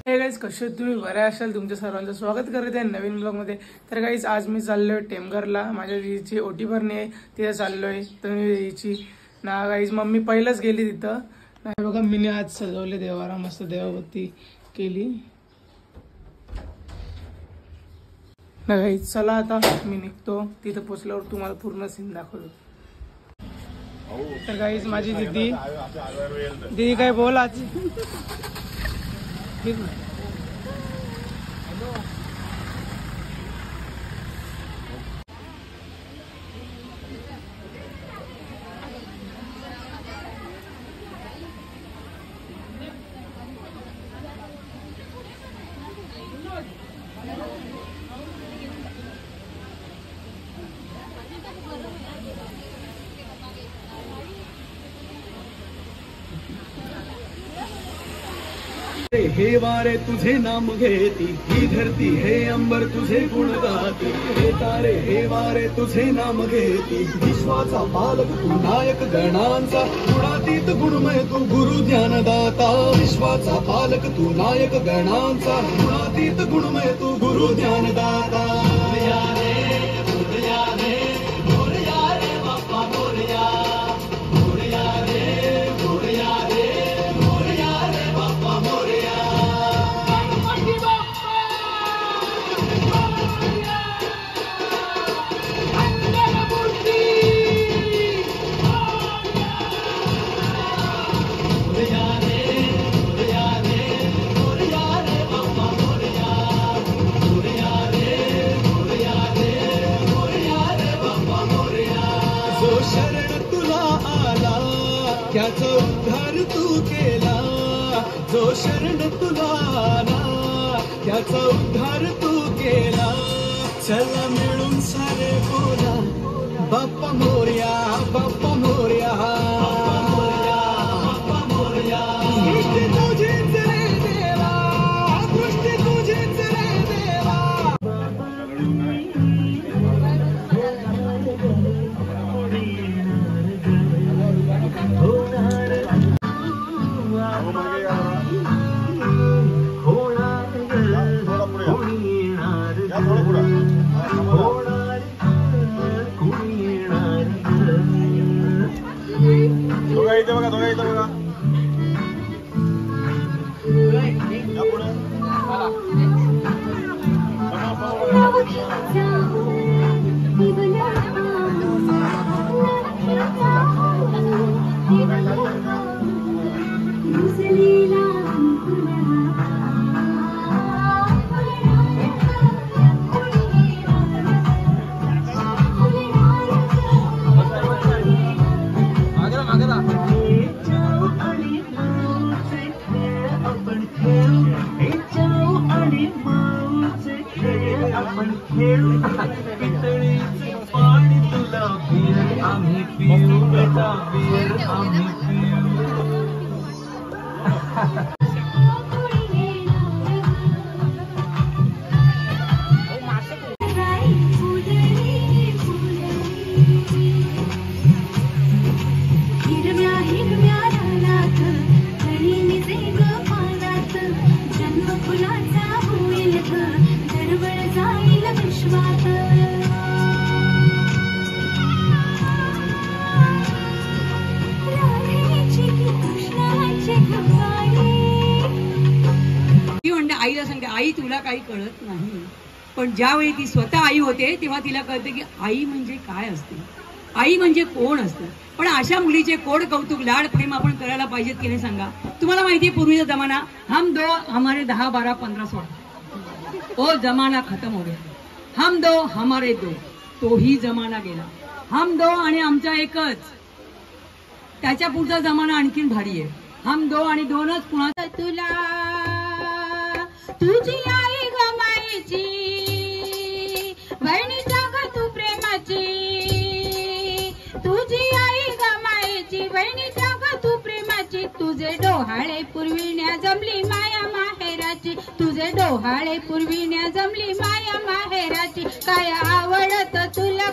Guys कसे तुम्ही बरे असाल, तुमच्या सर्वांचं स्वागत करत आहे नवीन ब्लॉग मध्ये। तर गाईज आज मी चाललोय टेमघरला, माझ्या दीदीची ओटी भरणी आहे, तिथे चाललोय। तन्वी दीदीची ना गाईज मम्मी पहिलंच गेली तिथं। नाही बघा मीने आज सजवले देवारा, मस्त देवाबत्ती केली ना गाईज। चला आता मी निघतो, तिथं पोचल्यावर तुम्हाला पूर्ण सीन दाखवतो। तर गाईज माझी दीदी काय बोल आज हे वारे तुझे नाम घेती, ही धरती हे अंबर तुझे गुण गाती। हे तारे हे वारे तुझे नाम घेती, विश्वाचा पालक तू नायक गणांचा, गुणातीत गुणमय तू गुरु ज्ञानदाता। विश्वाचा पालक तू नायक गणांचा, गुणातीत गुणमय तू गुरु ज्ञानदाता। त्याचा उद्धार तू केला, जो शरण तुला आला, त्याचा उद्धार तू केला। चला मिळून सारे बोला, बाप्पा मोरया, बाप्पा मोरया, बाप्पा मोरया। दृष्टी तुझीच रे देवा, दृष्टी तुझीच रे देवा। पाणी तुला पिर आम्ही पिऊ, बेटा पिर आम्ही पिऊ। आईला सांगते, आई तुला काही कळत नाही, पण ज्यावेळी ती स्वतः आई होते तेव्हा तिला कळते की आई म्हणजे काय असते, आई म्हणजे कोण असतं। पण अशा मुलीचे कोड कौतुक लाड प्रेम आपण करायला पाहिजेत की नाही सांगा। तुम्हाला माहितीये पूर्वीचा जमाना, हम दो हमारे 10 12 15 16, ओ जमाना खतम हो गया। हम दो हमारे दो, तोही जमाना गेला। हम दो आणि आमचा एकच, त्याच्या पुढचा जमाना आणखीन भारी आहे। हम दो आणि दोनच, कुणाचा तुला तुझी आई गमायची, बहिणीचा ग तू प्रेमाची, तुझी आई गमायची, बहिणीचा ग तू प्रेमाची। तुझे डोहाळे पुरविण्या जमली माया माहेराची, तुझे डोहाळे पुरविण्या जमली माया माहेराची। काय आवडत तुला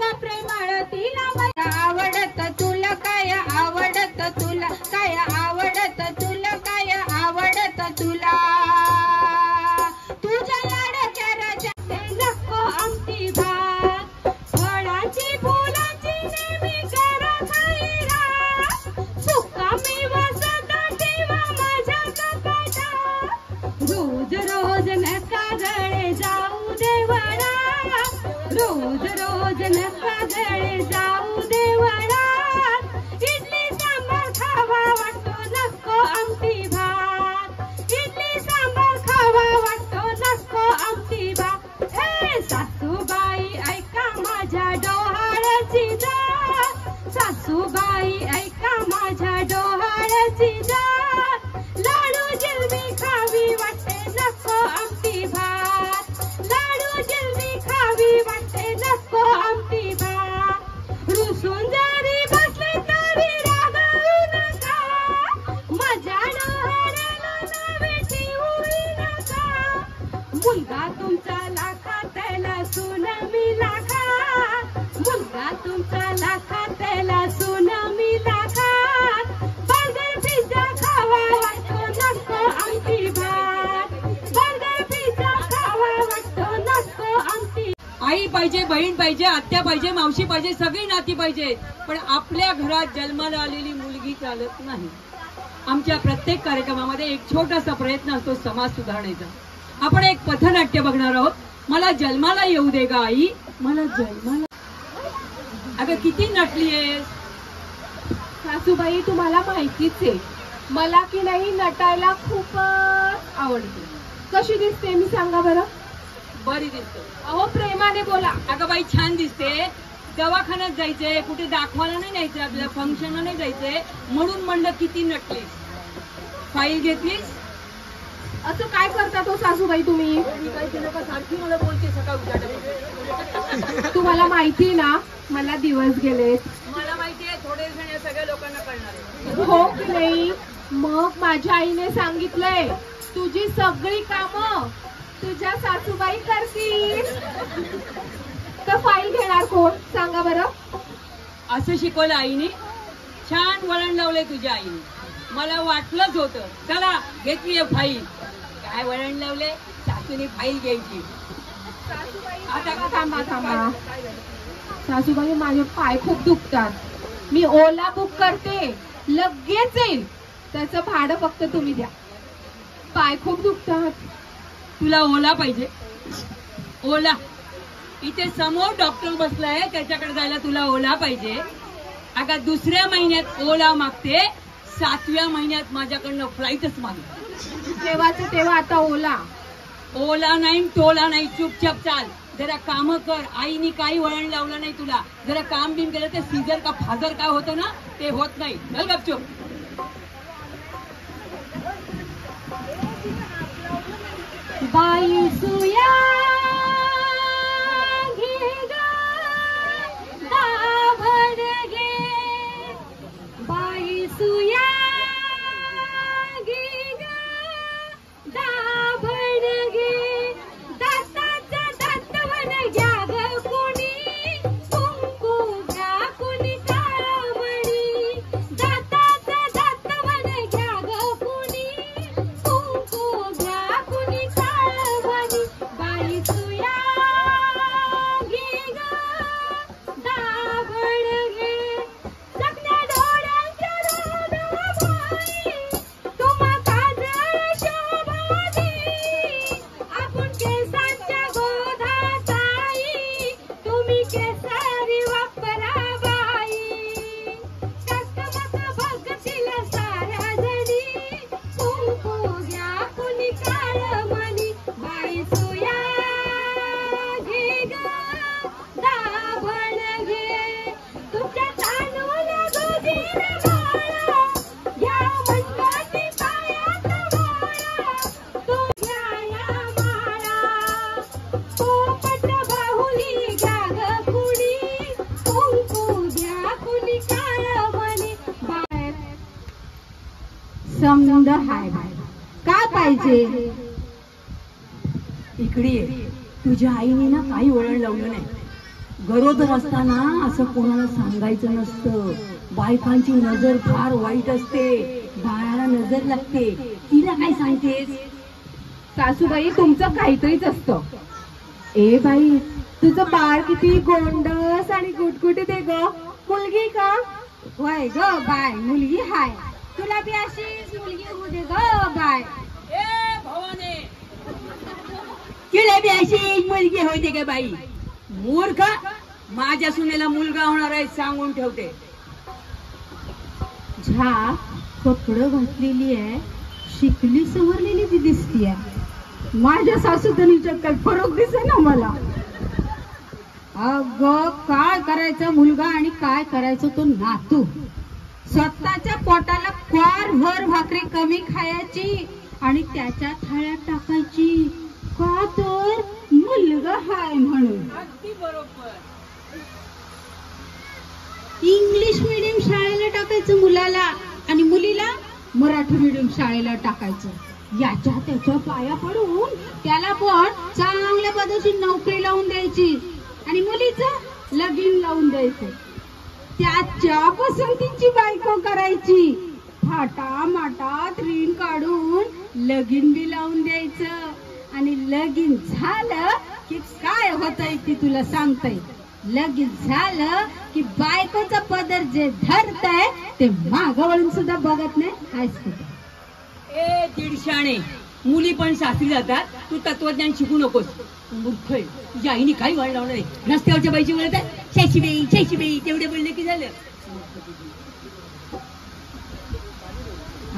का प्रेमळ तिला बाई आवडत तुला काय आवडत तुला काय आवडत तुला काय आवडत तुला तुझ्या लाडक्या राजा नको आमटी भात फळाची फुलाची नेहमी कर खाईला सुका मी वसत ठेवा माझ्या कपाटात रोज रोज नका गळे जाऊ देवळा रोज रोज नका गळे जाऊ देवळा इडली सांबार खावा वाटतो नको आमटी भात इडली सांबार खावा वाटतो नको आमटी भात हे सासूबाई ऐका माझ्या डोहाळ्याची जात सासूबाई ऐका माझ्या डोहाळ्याची जात लाडू जिलबी खावी वाटते नको आमटी भात लाडू जिलबी खावी वाटते नको आमटी भात रुसून जरी बसले तरी रागावू नका माझ्या डोहाळ्याला नावे ठेवू नका मुलगा तुमचा लाखा त्याला सून मी लाखा मुलगा तुमचा लाखा त्याला सून मी लाखा बर्गर पिझ्झा खावा वाटतो नको आमटी भात बर्गर पिझ्झा खावा वाटतो नको आमटी आई पाहिजे, बहीण पाहिजे, आत्या पाहिजे, मावशी पाहिजे, सगळी नाती पाहिजे, पण आपल्या घरात जन्माला आलेली मुलगी चालत नाही. आमच्या प्रत्येक कार्यक्रमामध्ये एक छोटासा प्रयत्न असतो समाज सुधारण्याचा. आपण एक पथनाट्य बघणार आहोत. मला जन्माला येऊ दे ग आई, मला जन्माला. अगं किती नटली आहेस सासूबाई तुम्हाला माहितीच आहे मला की नाही नटायला खूपच आवडते कशी दिसते मी सांगा बरं बरी दिसतो. अहो प्रेमाने बोला अगं बाई छान दिसते. दवाखान्यात जायचंय, कुठे दाखवायला नाही जायचंय, आपल्याला फंक्शनला नाही जायचंय म्हणून म्हणलं किती नटलीस. फाईल घेतलीस? असं काय करता तो सासूबाई तुम्ही काय केलं का सारखी मला बोलते सकाळ उठायला. तुम्हाला माहिती ना मला दिवस गेलेत मला माहितीये थोडे जण या सगळ्या लोकांना कळणार आहे. हो की नाही मग माझ्या आईने सांगितलंय तुझी सगळी कामं तुझ्या सासूबाई करतील तर फाईल घेणार कोण सांगा बरं. असं शिकवलं आईने. छान वळण लावलंय तुझ्या आईने. मला वाटलंच होतं. चला घेतली फाईल. काय वळण लावले? सासूने फाईल घ्यायची. आता थांबा थांबा सासूबाई माझे पाय खूप दुखतात मी ओला बुक करते लगेच येईल त्याचं भाडं फक्त तुम्ही द्या पाय खूप दुखतात. तुला ओला पाहिजे? ओला इथे समोर डॉक्टर बसलाय त्याच्याकडे जायला तुला ओला पाहिजे. अगं दुसऱ्या महिन्यात ओला मागते, 7व्या महिन्यात माझ्याकडनं फ्लाईटच मागते. तेव्हाच तेव्हा आता ओला ओला नाही टोला नाही चुपचाप चाल. जरा काम कर. आईनी काही वळण लावलं नाही तुला. जरा काम बिम केलं तर सीझर का फादर काय होतं ना ते होत नाही. चल गपचूप. बाई सुया घे ग दाभण घे बाई सुया घे ग दाभण घे दाताचं दातवण घ्या ग कुणी कुंकू घ्या कुणी काळमणी दाताचं दातवण घ्या ग कुणी कुंकू घ्या कुणी काळमणी बाई सुया घे ग दाभण घे सगळ्या डोळ्यांच्या रोडाबाई तुम्हा काजळ शोभा दे आपण केसांच्या गोधात आई तुम्ही केसरी वापरा बाई टकमक बघतील साऱ्या जणी कुंकू घ्या कुणी काळमणी बाई सुया घे ग दाभण घे तुमच्या तांदूळ दुधीर माळा घ्या म्हणताती पायात माळा तू घ्या या माळा पोपट बाहुली घ्या ग कुणी कुंकू घ्या कुणी काळमणी बाय समज हाय काय पाहिजे इकडे ये. तुझ्या आईने ना काही वळण लावलं नाही. गरोदर असताना असं कोणाला सांगायचं नसतं. बायकांची नजर फार वाईट असते, बाळाला नजर लागते. तिला काय सांगतेस? सासूबाई तुमचं काहीतरीच असतं. ए बाई, तुझं बाळ किती गोंडस आणि गुटगुटीत आहे ग. मुलगी का? वय ग बाय, मुलगी हाय. तुला बी अशीच मुलगी होऊ दे ग बाय. ए भवाने, तिला बी अशी मुलगी होते का बाई? मूर्ख, माझ्या सुनेला मुलगा होणार आहे सांगून ठेवते. झा कपडं घातलेली आहे, शिकली सवरलेली ती दिसतीये. माझ्या सासूधनीच्यात काय फरक दिसे ना मला. अगं काय करायचं मुलगा आणि काय करायचं तो नातू. स्वतःच्या पोटाला क्वार भर भाकरी कमी खायची आणि त्याच्या थाळ्यात टाकायची, का तर मुलगा हाय म्हणून. इंग्लिश मीडियम शाळेला टाकायचं मुलाला आणि मुलीला मराठी मीडियम शाळेला टाकायचं. याच्या त्याच्या पाया पडून त्याला पण चांगल्या पद्धतीची नोकरी लावून द्यायची आणि मुलीचं लगीन लावून द्यायचं. त्याच्या पसंतीची बायको करायची. थाटा माटात ऋण काढून लगीन बी लावून द्यायचं आणि लगीन झालं की काय होतंय ती तुला सांगतय. लगीन झालं की बायकोचा पदर जे धरतय ते मागं वळून सुद्धा बघत नाही. हायच कुठे? ए दीडशाणे, मुली पण सासरी जातात, तू तत्वज्ञान शिकू नकोस. मूर्ख आहे, तुझ्या आईने काही वळ लावणार आहे. रस्त्यावरच्या बाईची बोलतात शाशीबाई शाशीबाई, तेवढे बोलले की झालं.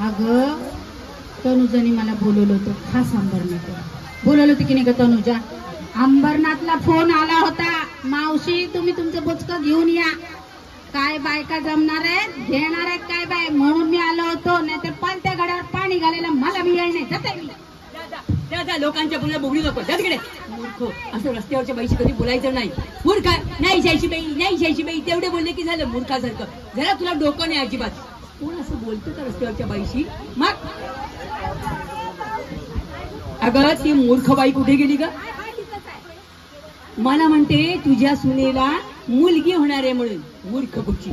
अगं तनुजाने मला बोलवलं होतं खास अंबरनाथला. बोलवलं होतं की नाही ग तनुजा? अंबरनाथला फोन आला होता, मावशी तुम्ही तुमचं बोचकं घेऊन या. काय बायका जमणार आहेत, घेणार आहेत काय बाय, म्हणून मी आलो होतो. नाही तर पालत्या गाड्यावर पाणी घालायला मला मी येईल नाही. जाते मी. दादा लोकांच्या पुन्हा बोगडी नको जा तिकडे. मूर्ख, असं रस्त्यावरच्या बाईशी कधी बोलायचं नाही. मूर्ख, नाही शाशीबाई नाही शाशीबाई, तेवढे बोलले की झालं मूर्खासारखं. जरा तुला डोकं नाही अजिबात. कोण असं बोलतो का रस्त्यावरच्या बाईशी? मग अगं ती मूर्ख बाई कुठे गेली ग? मला म्हणते तुझ्या सुनेला मुलगी होणार आहे म्हणून. मूर्ख कुठची.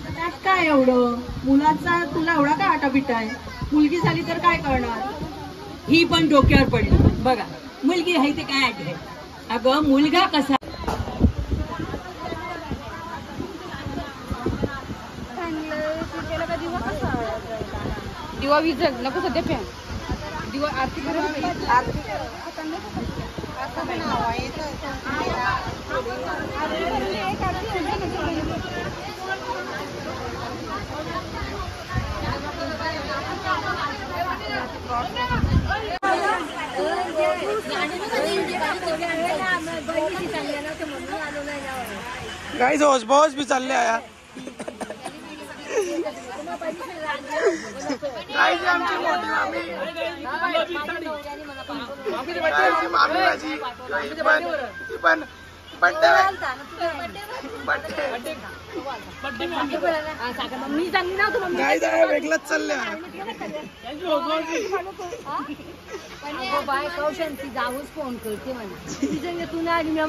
त्यात काय एवढं? मुलाचा तुला एवढा काय आटापिटा आहे? मुलगी झाली तर काय करणार? ही पण डोक्यावर पडली बघा. मुलगी आहे ते काय आहे? अगं मुलगा कसा दिवा विजल नको सध्या फॅन. दिवा आरती करत आरती गाइस हौस बॉस भी चल आया. गाइस आमची मोठी मामी मामी माझी ती पण बड्डे गाइस आहे वेगळंच चाललंय. बाय कौशन ती जाऊच फोन करते मला. तिच्या तू नाही आली मी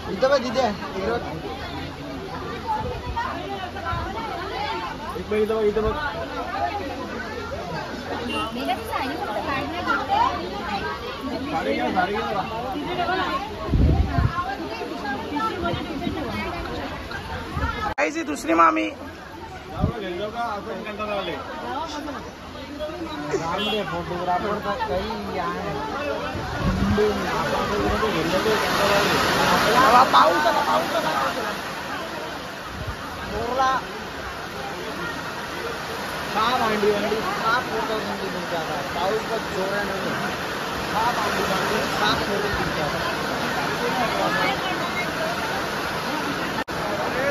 इथं बघ इथे इथं बघ. काहीची दुसरी मामी फोटोग्राफर का कई पाऊस भांडी फोटो पाऊस का जोरा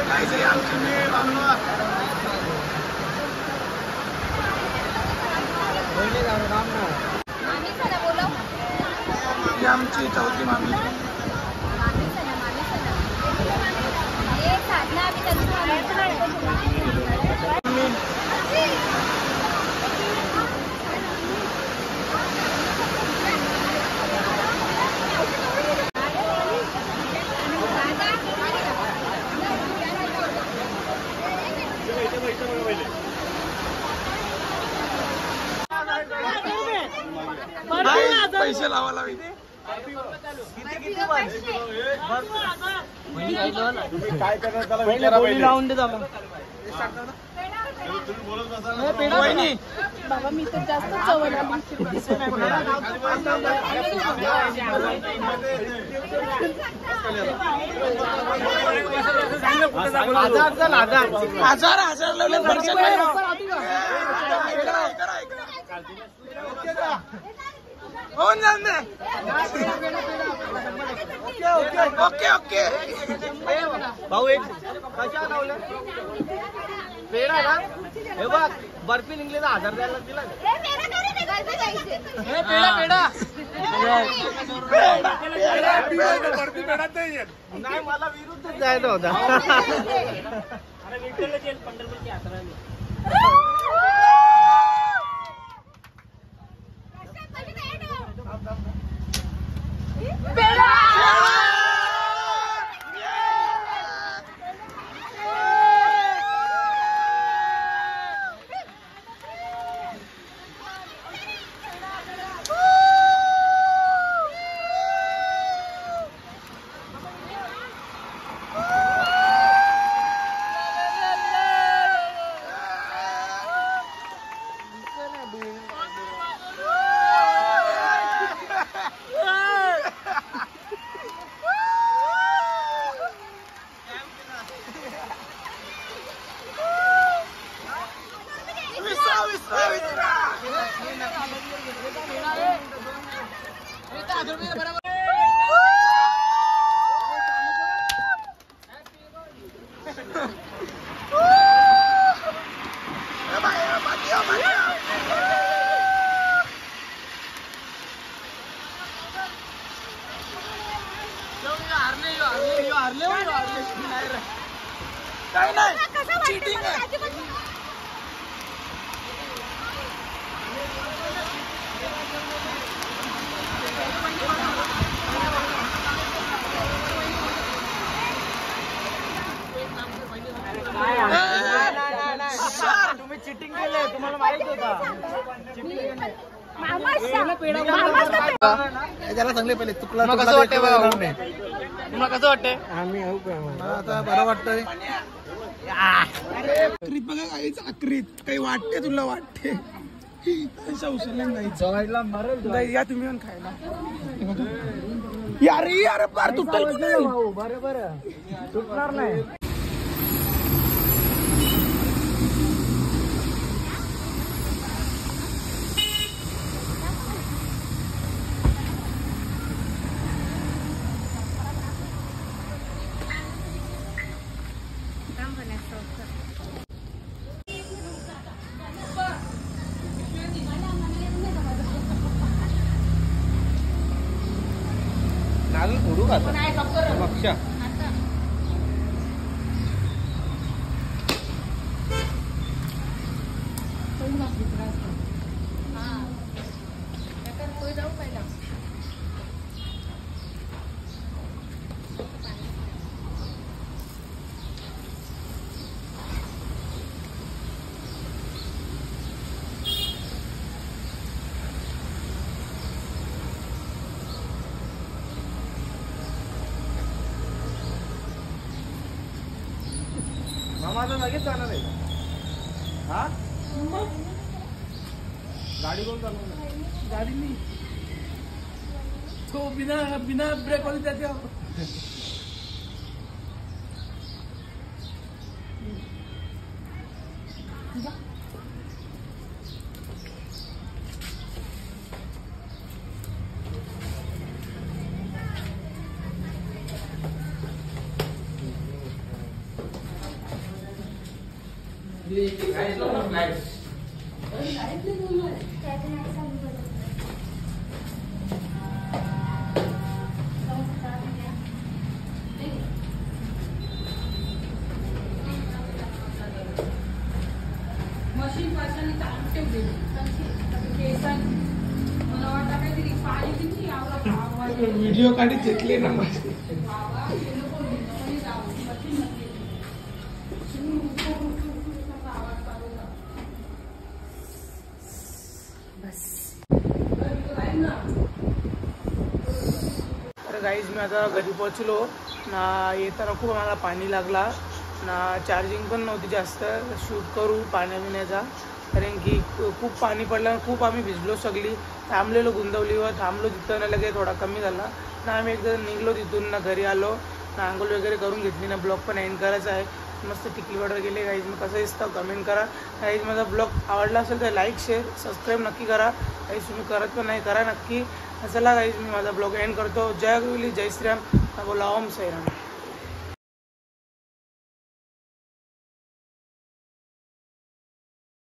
नहीं भांडी आमची चौथी मामी पैसे लावा लावी काय करणार त्याला विचारा पहिले लावून दे त्याला बाबा मी तर जास्त चवड हजार लावले होऊन जाऊन दे ओके ओके भाऊ एक कशा लावलं पेढा ना हे बघ बर्फी निघले तर 1000 द्यायला दिला नाही मला विरुद्धच जायचं होता पंढरपूरची यात्रा काय नाही चीटिंग आहे तुम्ही चिटिंग केलंय तुम्हाला माहित होता त्याला चांगले पहिले तुला कसं वाटतंय तुम्हाला कसं वाटतंय आम्ही आता बरं वाटतंय आकृत बघा काहीच आकृत काही वाटते तुला वाटते नाही या तुम्ही पण खायला यार यार पार तुटल बरोबर तुटणार नाही नारळ फोडू का पक्षा आता लगेच जाणार आहे हा गाडी कोण चालवणार गाडी नाही तो बिना बिना ब्रेक वाली जाते हो मशीन पासून चालू ठेवलेली केसन मला वाटतं काहीतरी पाणी किती आवडत व्हिडिओ काढी घेतले ना माझे बाबा हे नको नको जाऊ मशीन नसली आवाज चालू तर गाईज मी आता घरी पोहोचलो ना येताना खूप आम्हाला पाणी लागला ना चार्जिंग पण नव्हती जास्त शूट करू पाण्याचा कारण की खूप पाणी पडलं खूप आम्ही भिजलो सगळी थांबलेलो गुंदवलीवर थांबलो तिथं ना लगेच थोडा कमी झाला ना आम्ही एकदा निघलो तिथून ना घरी आलो ना आंघोळ वगैरे करून घेतली ना ब्लॉग पण एंड करायचा आहे मस्त टिकली ऑर्डर केली गाईज मी कसं दिसतं कमेंट करा गाईज माझा ब्लॉग आवडला असेल तर लाईक शेअर सबस्क्राईब नक्की करा गाईज तुम्ही करत पण नाही करा नक्की चला गाईज मी माझा ब्लॉग एंड करतो जय गुरुली जय श्रीराम बोला ओम साईराम